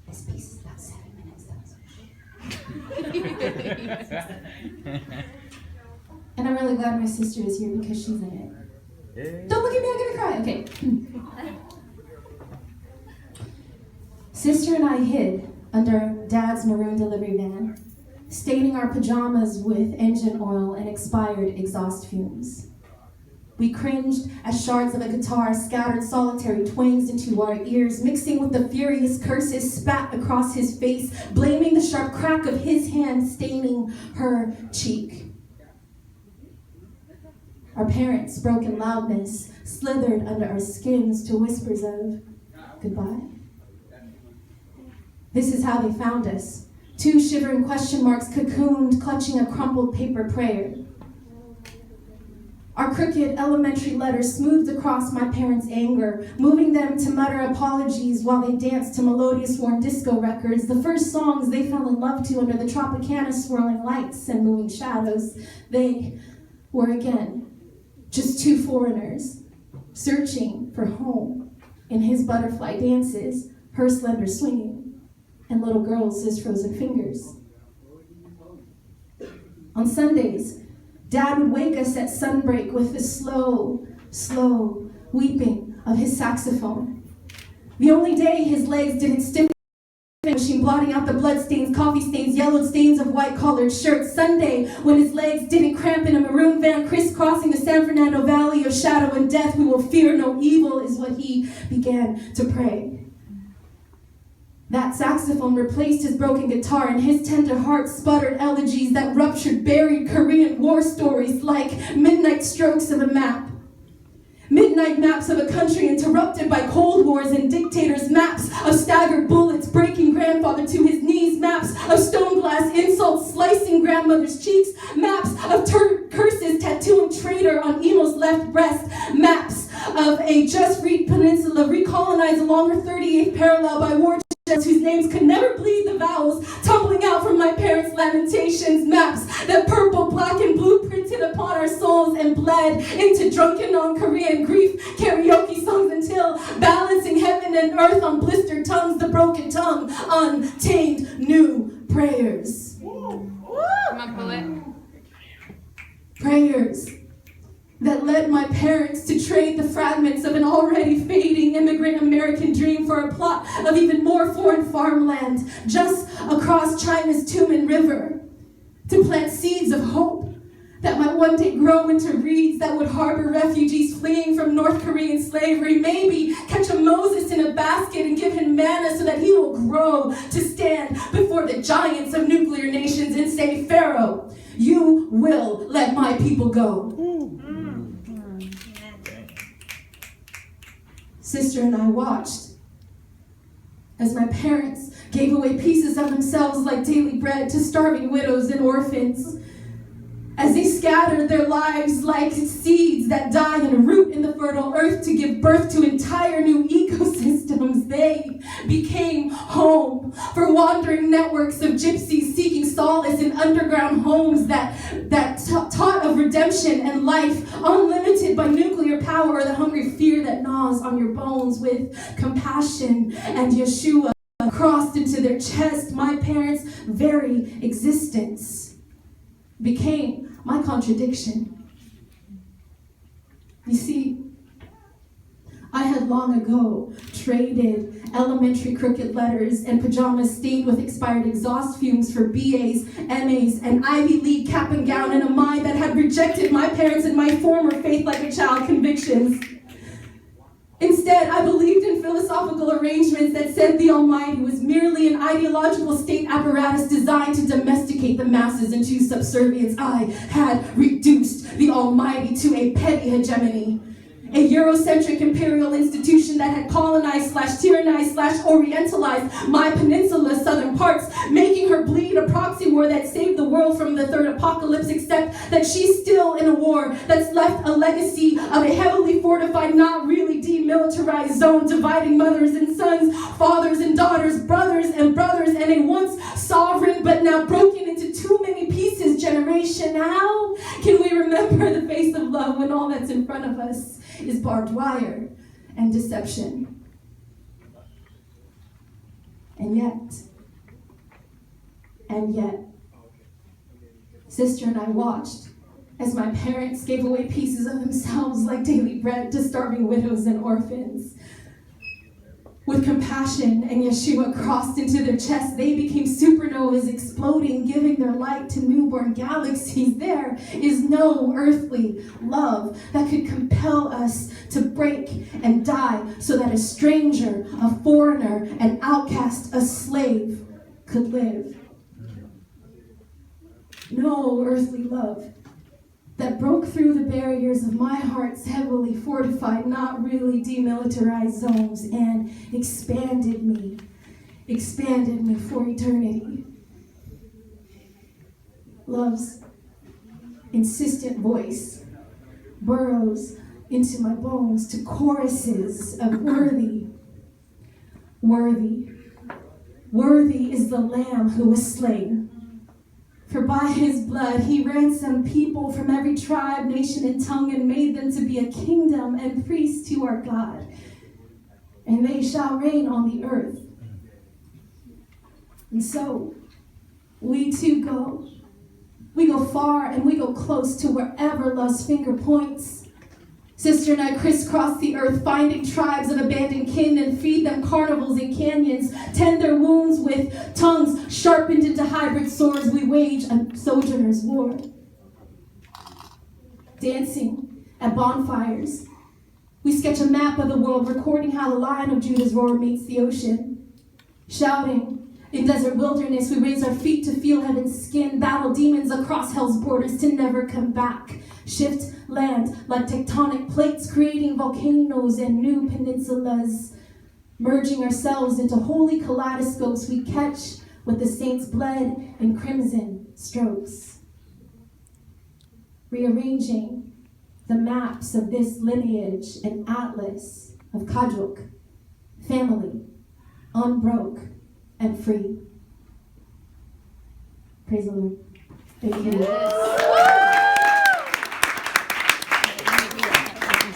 This piece is about 7 minutes, though. And I'm really glad my sister is here because she's in it. Don't look at me, I'm gonna cry. Okay. Sister and I hid under Dad's maroon delivery van, staining our pajamas with engine oil and expired exhaust fumes. We cringed as shards of a guitar scattered solitary twangs into our ears, mixing with the furious curses spat across his face, blaming the sharp crack of his hand staining her cheek. Our parents' broken loudness slithered under our skins to whispers of goodbye. This is how they found us. 2 shivering question marks cocooned, clutching a crumpled paper prayer. Our crooked elementary letters smoothed across my parents' anger, moving them to mutter apologies while they danced to melodious worn disco records, the first songs they fell in love to under the Tropicana swirling lights and moving shadows. They were again just 2 foreigners searching for home in his butterfly dances, her slender swinging, and little girls' his frozen fingers. On Sundays, Dad would wake us at sunbreak with the slow, slow weeping of his saxophone. The only day his legs didn't stiffen, machine blotting out the bloodstains, coffee stains, yellowed stains of white-collared shirts. Sunday, when his legs didn't cramp in a maroon van crisscrossing the San Fernando Valley of shadow and death, we will fear no evil, is what he began to pray. That saxophone replaced his broken guitar, and his tender heart sputtered elegies that ruptured buried Korean war stories like midnight strokes of a map. Midnight maps of a country interrupted by cold wars and dictators, maps of staggered bullets breaking grandfather to his knees, maps of stone glass insults slicing grandmother's cheeks, maps of curses tattooing traitor on Emo's left breast, maps of a just freed peninsula recolonized along her 38th parallel by war whose names could never bleed the vowels tumbling out from my parents' lamentations, maps that purple, black, and blue printed upon our souls and bled into drunken non-Korean grief karaoke songs until balancing heaven and earth on blistered tongues, the broken tongue, untamed new prayers. Come on, Bullet. Prayers that led my parents to trade the fragments of an already fading immigrant American dream for a plot of even more foreign farmland just across China's Tumen River, to plant seeds of hope that might one day grow into reeds that would harbor refugees fleeing from North Korean slavery, maybe catch a Moses in a basket and give him manna so that he will grow to stand before the giants of nuclear nations and say, Pharaoh, you will let my people go. Sister and I watched as my parents gave away pieces of themselves like daily bread to starving widows and orphans, as they scattered their lives like seeds that die and root in the fertile earth to give birth to entire new ecosystems. They became home for wandering networks of gypsies seeking solace in underground homes that taught of redemption and life, unlimited by nuclear power or the hungry fear that gnaws on your bones, with compassion and Yeshua crossed into their chest. My parents' very existence became my contradiction. You see, I had long ago traded elementary crooked letters and pajamas stained with expired exhaust fumes for BAs, MAs, and Ivy League cap and gown in a mind that had rejected my parents and my former faith like a child convictions. Instead, I believed in philosophical arrangements that said the Almighty was merely an ideological state apparatus designed to domesticate the masses into subservience. I had reduced the Almighty to a petty hegemony, a Eurocentric imperial institution that had colonized/tyrannized/orientalized my peninsula's southern parts, making her bleed a proxy war that saved the world from the third apocalypse, except that she's still in a war that's left a legacy of a heavily fortified, not really demilitarized zone, dividing mothers and sons, fathers and daughters, brothers, and a once sovereign but now broken into too many pieces generation. How can we remember the face of love when all that's in front of us is barbed wire and deception? And And yet, Sister and I watched as my parents gave away pieces of themselves like daily bread to starving widows and orphans. With compassion and Yeshua crossed into their chests, they became supernovas exploding, giving their light to newborn galaxies. There is no earthly love that could compel us to break and die so that a stranger, a foreigner, an outcast, a slave could live. No earthly love that broke through the barriers of my heart's heavily fortified, not really demilitarized zones and expanded me for eternity. Love's insistent voice burrows into my bones to choruses of worthy. Worthy is the Lamb who was slain. For by his blood he ransomed people from every tribe, nation, and tongue, and made them to be a kingdom and priests to our God. And they shall reign on the earth. And so, we too go. We go far and we go close to wherever love's finger points. Sister and I crisscross the earth, finding tribes of abandoned kin and feed them carnivals in canyons, tend their wounds with tongues sharpened into hybrid swords. We wage a sojourner's war. Dancing at bonfires, we sketch a map of the world, recording how the Lion of Judah's roar meets the ocean. Shouting in desert wilderness, we raise our feet to feel heaven's skin, battle demons across hell's borders to never come back. Shift land like tectonic plates, creating volcanoes and new peninsulas. Merging ourselves into holy kaleidoscopes we catch with the saints' blood and crimson strokes. Rearranging the maps of this lineage and atlas of Kajuk, family, unbroke and free. Praise the Lord. Thank you. Yes.